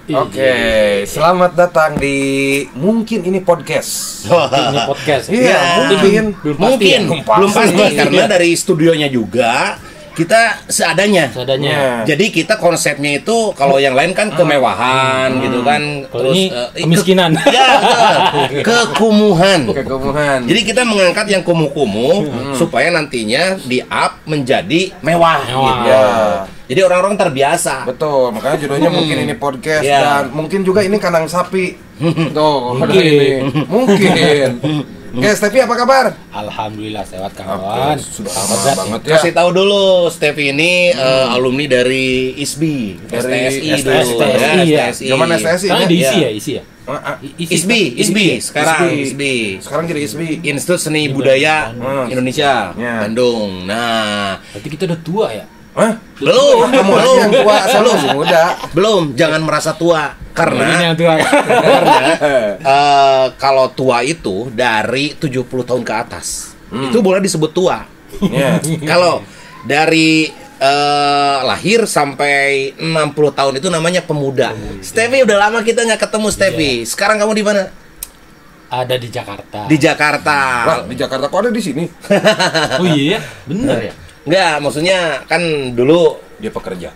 Oke, selamat datang di mungkin ini podcast. Ini podcast. Iya, Belum pasti karena dari studionya juga kita seadanya. Jadi kita konsepnya itu kalau yang lain kan kemewahan gitu kan, kalau ini kemiskinan. Ya, kekumuhan. Kekumuhan. Jadi kita mengangkat yang kumuh-kumuh supaya nantinya di-up menjadi mewah gitu. Ya. Jadi orang-orang terbiasa. Betul, makanya judulnya mungkin ini podcast Ya. dan mungkin juga ini kandang sapi. Tuh, ada Mungkin. ini. Mungkin. Oke, Stevi apa kabar? Alhamdulillah sehat kawan. Sudah Selamat lama banget ya. Kasih tahu dulu, Steffi ini alumni dari ISBI, Dari STSI STSI. dulu, ya, STSI. Zaman STSI Ah, ya? di isi Iya. ya, isi ya. ISBI sekarang ISBI. Sekarang jadi ISBI. Institut Seni Budaya Indonesia, Ya. Bandung. Nah, Berarti kita udah tua ya. Hah? belum, Kamu aja yang tua, saya masih muda. belum, jangan merasa tua Ini karena yang tua. kalau tua itu dari 70 tahun ke atas itu boleh disebut tua. Ya. Kalau dari lahir sampai 60 tahun itu namanya pemuda. Steffi udah lama kita nggak ketemu Steffi. Sekarang kamu di mana? Ada di Jakarta. Di Jakarta. Wah, di Jakarta kok ada di sini? Oh iya, bener ya. Enggak, maksudnya kan dulu Dia pekerja.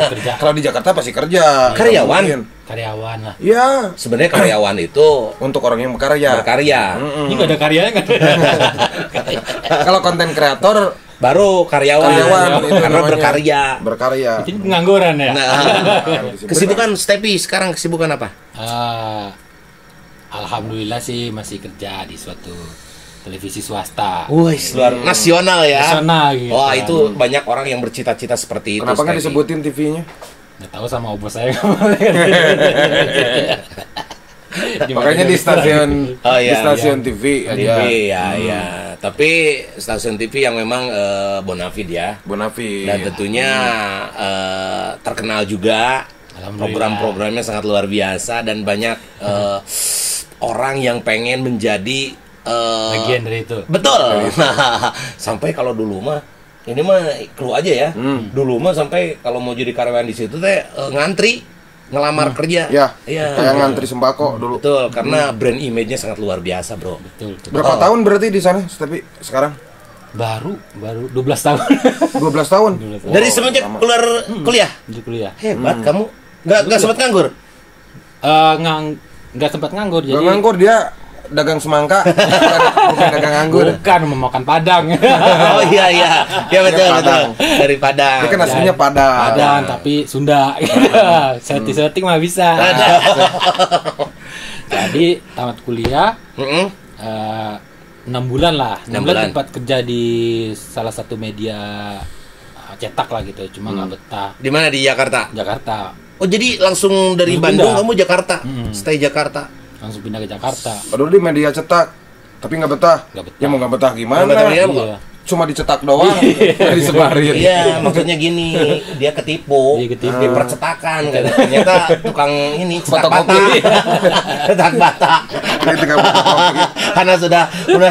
Kerja Kalau di Jakarta pasti kerja. Karyawan. Nggak mungkin. karyawan lah. Iya, sebenarnya karyawan itu untuk orang yang bekerja. berkarya. Ini nggak ada karyanya kan? Kalau konten kreator Baru karyawan, Karyawan, itu karena namanya. berkarya. berkarya. Ini pengangguran ya. Nah, kesibukan Steffi sekarang kesibukan apa? Alhamdulillah sih masih kerja di suatu televisi swasta. Wih, luar nasional ya. Nasional gitu. Wah, itu banyak orang yang bercita-cita seperti itu. Kenapa nggak Steffi. disebutin TV-nya? Nggak tahu sama obos saya. Makanya di stasiun Oh, iya, di stasiun TV aja. TV ya, ya. Tapi stasiun TV yang memang bonafide ya. Bonafi. Dan tentunya terkenal juga. Alhamdulillah. Program-programnya sangat luar biasa dan banyak orang yang pengen menjadi Bagian dari itu. betul. Sampai kalau dulu mah ini mah clue aja ya. Dulu mah sampai kalau mau jadi karyawan di situ teh ngantri ngelamar kerja. Ya, Iya. kayak ngantri sembako dulu. Betul, karena brand image-nya sangat luar biasa, Bro. Betul. Berapa tahun berarti di sana? Tapi sekarang Baru 12 tahun. 12 tahun. Dari semenjak lama. keluar kuliah. Di kuliah. Hebat kamu. Nggak sempat nganggur. Nggak sempat nganggur Gak jadi. nganggur, dia dagang semangka. Bukan dagang anggur. Bukan memakan Padang. Oh iya iya. Ya betul betul. Padang. Dari Padang. Dia kan aslinya Padang. Padang tapi Sunda. Setting mah bisa. Jadi tamat kuliah Mm-mm. 6 bulan lah. 6 6 bulan bulan. tempat kerja di salah satu media cetak lah gitu. Cuma nggak betah. Di mana di Jakarta? Jakarta. Oh jadi langsung dari Langsung Bandung pindah. kamu Jakarta, stay Jakarta. Langsung pindah ke Jakarta. Padahal di media cetak, tapi nggak betah. Nggak betah. Ya mau nggak betah gimana? Nggak betah, iya. Iya. Cuma dicetak doang, nggak disebarin. Iya, maksudnya gini, dia ketipu, Dia ketipu. di percetakan, ternyata tukang ini cetak Fotokopi. bata, cetak bata. Ini tinggal fotokopi. Karena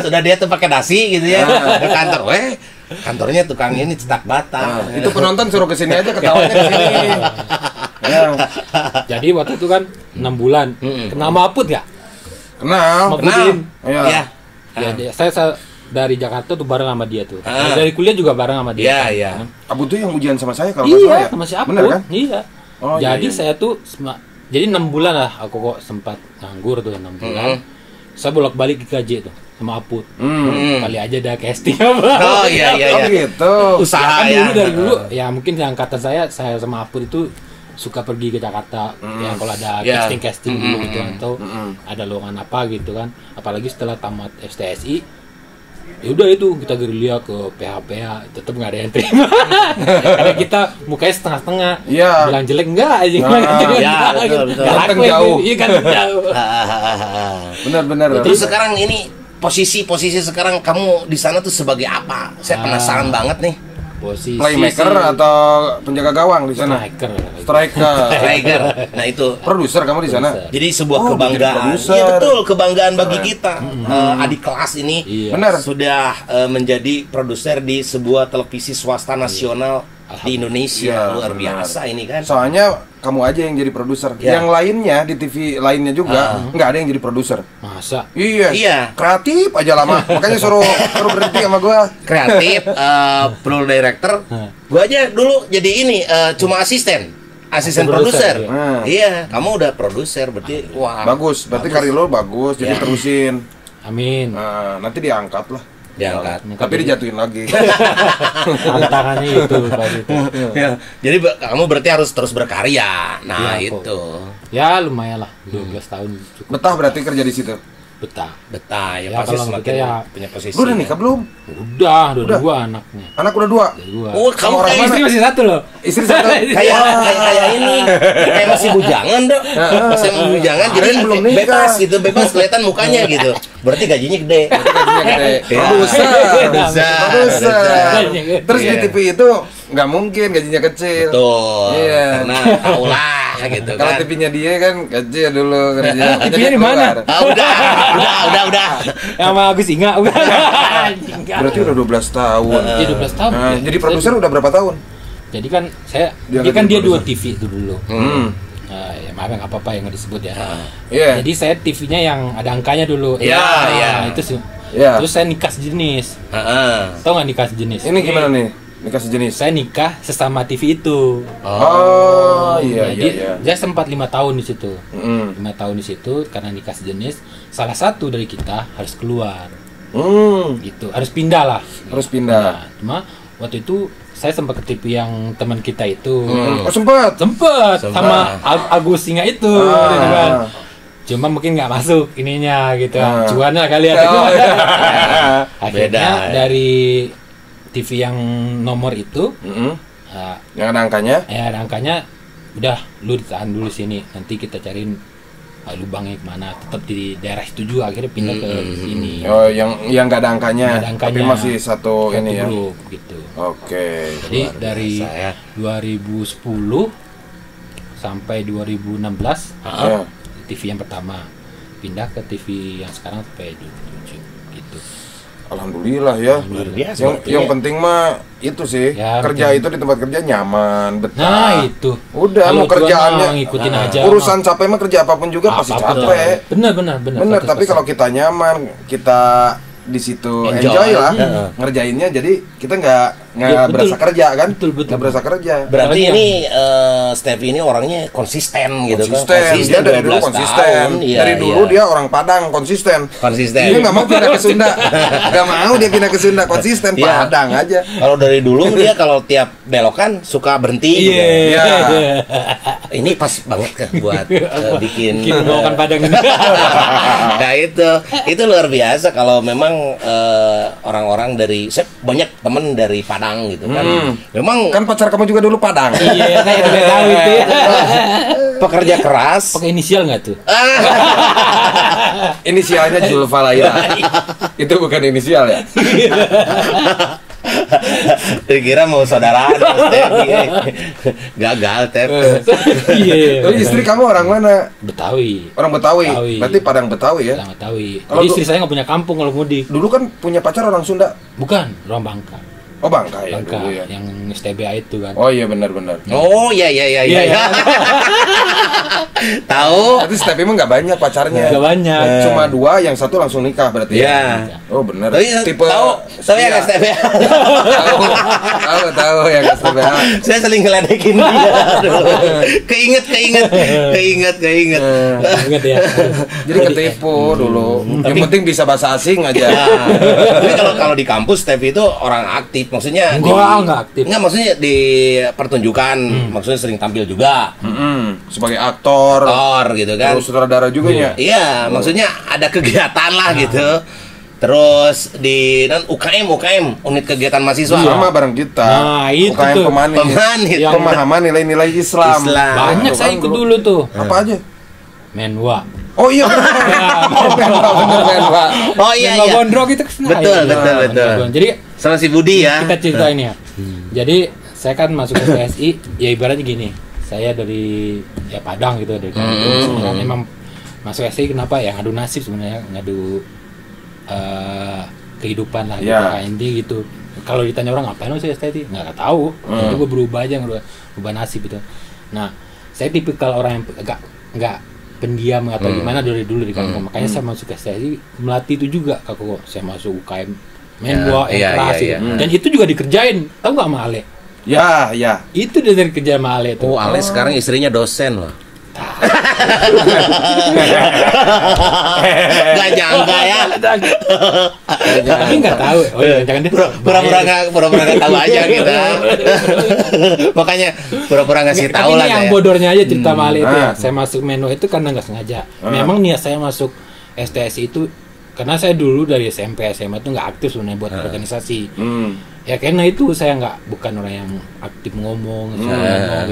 sudah dia tuh pakai dasi gitu ya, ke kantor, kantornya tukang ini cetak bata. Itu penonton suruh kesini aja, ketawanya kesini. Ya. Jadi waktu itu kan 6 bulan. Kenal Maput ya? Kenal. Mapudin. Iya. Ya, saya dari Jakarta tuh bareng sama dia tuh. Dari kuliah juga bareng sama dia. Iya, iya. Abu tuh yang ujian sama saya kalau nggak salah Iya, ya. sama si Aput. Bener kan? Iya. Oh, iya, Jadi iya. saya tuh jadi 6 bulan lah aku kok sempat nganggur tuh 6 bulan. Saya bolak-balik ke KJ tuh sama Aput. Kali aja ada casting apa. Oh iya iya Oh iya. gitu. Usaha kan ya. dulu dari dulu ya mungkin yang angkatan saya sama Aput itu suka pergi ke Jakarta ya kalau ada Ya. casting dulu gitu atau ada lowongan apa gitu kan, apalagi setelah tamat STSI ya udah itu kita gerilya ke PH tetap nggak ada yang terima karena kita mukanya setengah-setengah, Iya. bilang jelek enggak aja Nah, iya, betul, betul. Ganteng jauh. iya kan jauh. Benar-benar. Terus sekarang ini posisi sekarang kamu di sana tuh sebagai apa? Saya penasaran banget nih. Posisi Playmaker sih atau penjaga gawang di sana? striker. Striker. Tiger. Nah itu. Produser kamu di sana? Jadi sebuah Oh, kebanggaan. jadi produser. Iya betul, kebanggaan bagi kita. Adik kelas ini Iya. Benar. sudah menjadi produser di sebuah televisi swasta nasional di Indonesia. Luar biasa ini kan. Soalnya kamu aja yang jadi produser. Yang lainnya di TV lainnya juga nggak ada yang jadi produser. Masa? Iya. Kreatif aja lama. Makanya suruh berhenti sama gua. Kreatif, pro director. Gua aja dulu jadi ini cuma asisten produser. Iya, kamu udah produser berarti wah. Berarti karir lo bagus. Jadi terusin. Amin. Nah, nanti diangkat lah. Diangkat. Tapi dijatuhin lagi. Tantangannya itu Pak itu. Ya, jadi kamu berarti harus terus berkarya. Nah, Iya, itu. Ya lumayan lah, 12 tahun cukup. Betah berarti kerja di situ. Betah. Ya, Ya, pasti kalau semakin kita punya posisi. Lu udah nikah belum? Udah 2 anaknya. Anak udah 2. Oh, kamu orang kayak Istri masih 1 loh. Istri satu. kayak ini kayak masih bujangan dong, masih bujangan jadi belum nikah. bebas kelihatan mukanya gitu, berarti gajinya gede. Gajinya gede. Iya. Produser. Terus di Iya. TV itu nggak mungkin gajinya kecil. Betul, Iya. karena taulah gitu Kalau kan. TV-nya dia kan kecil dulu kerja. TV-nya di mana? Udah. Sama Agus Inga. Berarti udah 12 tahun. Iya 12 tahun. Nah, jadi produser udah berapa tahun? Jadi kan Dia dia kan jadi dia 2 produser. TV itu dulu. Ya maaf nggak apa-apa yang nggak disebut ya. Iya. Jadi saya TV-nya yang ada angkanya dulu. Iya, iya. Itu sih. Iya. Terus saya nikah sejenis. Heeh. Tahu nggak nikah sejenis? Ini gimana nih? Nikah sejenis. Saya nikah sesama TV itu. Oh, iya Jadi iya. dia sempat 5 tahun di situ. 5 Mm. tahun di situ karena nikah sejenis. Salah satu dari kita harus keluar. Gitu. Harus pindah lah. Harus pindah. Nah, cuma waktu itu saya sempat ke TV yang teman kita itu. Oh, sempat. Sempet sama Agus Singa itu gitu kan. Cuma mungkin nggak masuk ininya gitu kan. Cuannya kali ya. Oh, iya. Akhirnya Beda. dari TV yang nomor itu Yang ada angkanya? ya ada angkanya, udah lu ditahan dulu sini, nanti kita cariin lubangnya kemana. Tetap di daerah itu juga, akhirnya pindah ke sini. Oh, yang nggak ada angkanya. Nggak ada angkanya. Tapi masih satu ini ya. grup gitu. Oke. Jadi dari biasa ya. 2010 sampai 2016 Ya. TV yang pertama, pindah ke TV yang sekarang sampai 2007 gitu. Alhamdulillah ya. Luar biasa. Yang penting mah itu sih, Ya, kerja betul. itu di tempat kerja nyaman, betah. Nah itu. Udah, Kalau mau kerjaannya jualan ngikutin aja. urusan capek mah kerja apapun juga pasti Apapun. capek. Bener. Bener, tapi 100%. kalau kita nyaman, kita di situ Enjoy. enjoy lah Heeh. ngerjainnya, jadi kita nggak Ya, betul. berasa kerja kan? Betul. Nggak berasa kerja. Berarti Apalagi ini Steffi ini orangnya konsisten gitu Konsisten, dia dari dulu 12 konsisten. tahun. Iya, Dari dulu iya. dia orang Padang, konsisten. Konsisten. Dia nggak mau pindah ke Sunda, nggak mau dia pindah ke Sunda, konsisten Iya. Padang aja. Kalau dari dulu dia kalau tiap belokan suka berhenti. Iya. gitu. Ini pas banget kan buat bikin Bikin bawakan Padang ini. Nah itu luar biasa kalau memang orang-orang dari saya banyak temen dari Padang gitu kan. Memang Kan pacar kamu juga dulu Padang. Iya, saya udah tahu itu ya. pekerja keras. Pakai inisial nggak tuh? Inisialnya Julfa Laila. Itu bukan inisial ya? Dikira mau saudara gagal Tep. Iya. Tapi istri kamu orang mana? Betawi. Orang Betawi. Betawi. Berarti Padang Betawi ya? Orang Betawi. Kalau Jadi du- istri saya nggak punya kampung kalau mudik. Dulu kan punya pacar orang Sunda. Bukan, orang Bangka. Oh, Bangka ya Bangka dulu ya. yang STBA itu kan. Oh iya benar-benar. Oh iya. Iya. Tahu? Tapi Steffi emang nggak banyak pacarnya. Nggak banyak. Cuma 2, yang satu langsung nikah berarti Iya. ya. Oh benar. Tapi tahu yang Iya. STB. Tahu yang STBA. Saya sering ngeledekin dia dulu. Keinget. Ingat ya. Jadi ketipu dulu. Yang penting bisa bahasa asing aja. Nah, tapi kalau di kampus Steffi itu orang aktif, maksudnya Nggak aktif. Nggak, maksudnya di pertunjukan, maksudnya sering tampil juga, Sebagai aktor, gitu kan. terus sutradara juga ya. Iya, maksudnya ada kegiatan lah gitu. Terus di UKM, unit kegiatan mahasiswa. Sama bareng kita. Nah, itu UKM tuh. Pemanis. Yang Pemahaman nilai-nilai Islam. Banyak Tuh saya kan ikut dulu tuh. Apa aja? Menwa. Oh iya benar. Benar, Pak. Oh iya. Menwa Gondrong itu kesana. Betul. Jadi Sama si Budi ya. kita cerita ini ya. Jadi saya kan masuk ke PSI, ya ibaratnya gini. Saya dari ya Padang gitu, dari Kampung. Sebenarnya memang masuk PSI kenapa ya, ngadu nasib sebenarnya, ngadu kehidupan lah gitu, Ya. KND gitu. kalau ditanya orang ngapain lo sih STI, nggak tahu. Jadi gue berubah aja, berubah nasib gitu. Nah, saya tipikal orang yang nggak pendiam atau gimana dari dulu di kampung. Makanya saya masuk STI melatih itu juga kakak. Saya masuk UKM Menwa yang keras gitu. Dan itu juga dikerjain, tahu nggak sama Ale? Ya. Itu dari kerja sama Ale tuh. Oh, Ale sekarang istrinya dosen loh. Gak nyangka ya. Tapi nggak tahu. Oh iya, jangan deh. Pura-pura nggak tahu aja gitu. Makanya pura-pura ngasih tahu lah. Ini yang bodornya aja cerita sama Ale itu ya. Saya masuk Menwa itu karena nggak sengaja. Memang niat saya masuk STSI itu karena saya dulu dari SMP SMA tuh nggak aktif sebenarnya buat organisasi. Ya karena itu saya bukan orang yang aktif ngomong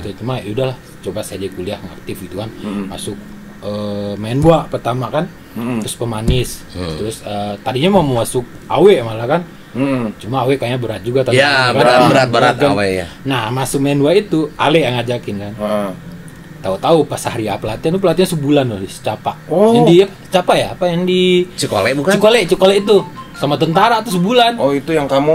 gitu. Cuma yaudahlah, coba saja kuliah aktif gitu kan. Masuk Menwa pertama kan, terus pemanis, terus tadinya mau masuk AW malah kan. Cuma AW kayaknya berat juga tadi. Ya, berat AW ya. Nah, masuk Menwa itu Ale yang ngajakin kan. Tahu-tahu pas hari pelatihan itu pelatihan sebulan loh di Secapa. Yang di Secapa ya? Apa yang di Cikole bukan? Cikole itu sama tentara tuh sebulan. Oh, itu yang kamu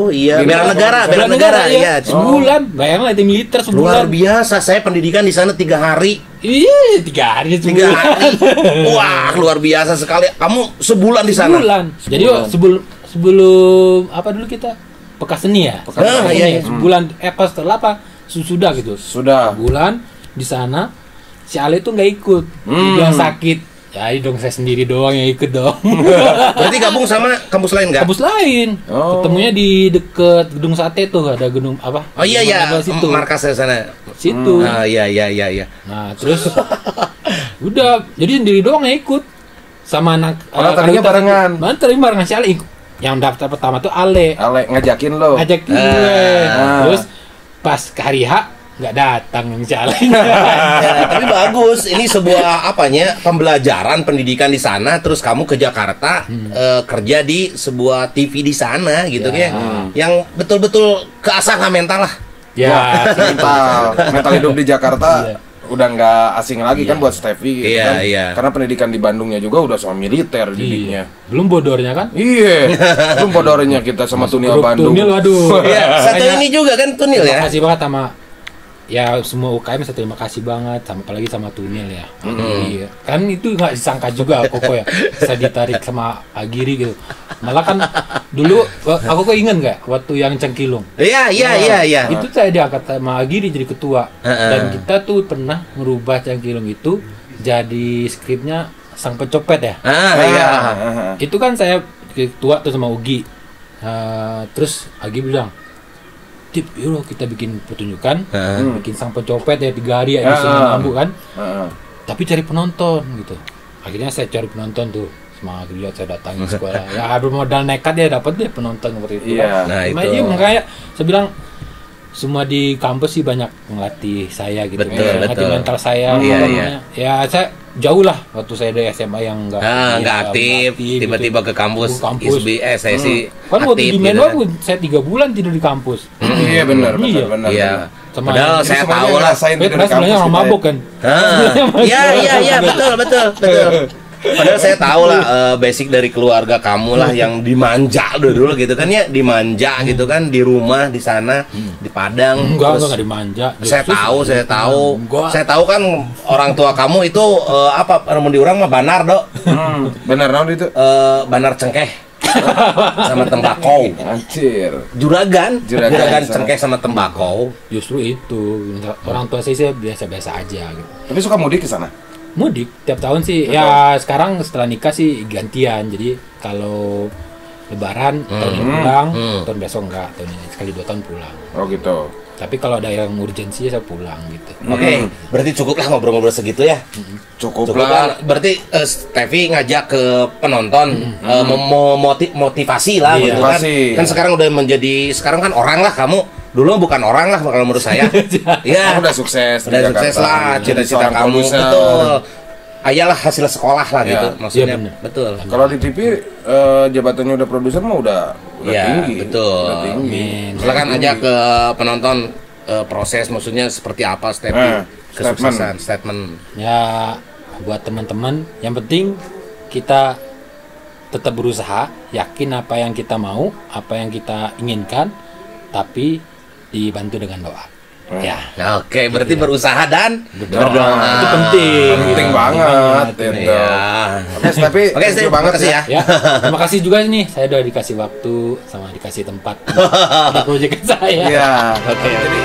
iya, bela negara ya. Sebulan. Bayanglah itu militer sebulan. Luar biasa, saya pendidikan di sana 3 hari. Iya, 3 hari sebulan. 3 hari. Wah, luar biasa sekali. Kamu sebulan di sana. Sebulan. Jadi sebelum apa dulu kita? Pekas seni ya? Iya. Sebulan pas setelah apa? Sudah gitu. Sudah. Sebulan di sana si Ale tuh nggak ikut, dia sakit. Ya dong, saya sendiri doang yang ikut dong. Berarti gabung sama kampus lain nggak? Kampus lain. Ketemunya di deket Gedung Sate tuh, ada gedung apa? Oh iya, situ. Markasnya sana. Situ. Iya. Nah terus udah, jadi sendiri doang yang ikut sama anak. tadinya barengan. Barengan si Ale. Yang daftar pertama tuh Ale ngajakin lo. Terus pas ke hari H nggak datang misalnya. Ya, tapi bagus, ini sebuah pembelajaran pendidikan di sana, terus kamu ke Jakarta kerja di sebuah TV di sana gitu ya. Yang betul-betul keasah mental lah. Ya, mental hidup di Jakarta udah nggak asing lagi kan buat Steffi gitu kan. Karena pendidikan di Bandungnya juga udah sama militer didiknya. Belum bodornya kan? Iya. Belum bodornya kita sama Tunil Bandung. Tunil, aduh. Satu ini juga kan Tunil ya. Terima kasih banget sama ya semua UKM, saya terima kasih banget, apalagi sama Tunil ya. Iya. Kan itu nggak disangka juga Koko ya, saya ditarik sama Agiri gitu. Malah kan dulu aku kok inget nggak waktu yang Cengkilung? Iya. Itu saya diangkat sama Agiri jadi ketua. Dan kita tuh pernah merubah Cengkilung itu jadi skripnya Sang Pencopet ya. Itu kan saya ketua tuh sama Ugi. Terus Agi bilang, Tip, yuk kita bikin pertunjukan, bikin Sang Pencopet ya 3 hari ya di Bambu kan. Tapi cari penonton gitu. Akhirnya saya cari penonton tuh. Semangat dilihat, saya datangin sekolah. Ya bermodal nekat ya dapat deh penonton seperti itu. Iya. Nah, itu. Iya, makanya saya bilang semua di kampus sih banyak melatih saya gitu. Melatih mental saya. Ya saya jauh lah waktu saya dari SMA yang nggak aktif, tiba-tiba gitu. Ke kampus. SSI kan waktu di Menwa saya 3 bulan tidur di kampus. Iya benar. Iya. Padahal saya tahu lah. Sebenarnya orang mabuk kan. Iya betul. Padahal saya tahu lah basic dari keluarga kamu lah yang dimanja dulu gitu kan ya, dimanja gitu kan di rumah di sana di Padang. Enggak dimanja. Saya tahu kan orang tua kamu itu namun di orang mah banar dok. Benar naon itu? Banar cengkeh sama tembakau. Anjir. Juragan cengkeh sama tembakau. Justru itu orang tua saya biasa-biasa aja gitu. Tapi suka mudik ke sana? Mudik tiap tahun sih. Betul. Ya sekarang setelah nikah sih gantian. Jadi kalau Lebaran tahun ini pulang, tahun besok enggak, tahun ini sekali 2 tahun pulang. Oh gitu. Tapi kalau ada yang urgensi saya pulang gitu. Oke, berarti cukup lah ngobrol-ngobrol segitu ya. Cukup lah. Berarti Steffi ngajak ke penonton motivasi lah gitu kan. Kan sekarang udah sekarang kan orang lah kamu. Dulu bukan orang lah kalau menurut saya. Ya, udah sukses. Udah sukses lah, cita-cita kamu. Betul. Ayalah hasil sekolah lah gitu. Maksudnya betul. Kalau di TV jabatannya udah produser mah udah tinggi. Betul. Udah tinggi. Silakan aja ke penonton proses maksudnya seperti apa kesuksesan statement. Ya buat teman-teman yang penting kita tetap berusaha, yakin apa yang kita mau, apa yang kita inginkan, tapi dibantu dengan doa. Ya. Oke, berarti berusaha dan berdoa. Itu penting. Penting banget itu. Ya. Tapi thank you banget makasih ya. Ya, terima kasih juga nih. Saya udah dikasih waktu sama dikasih tempat di proyek saya. Iya. Oke. Jadi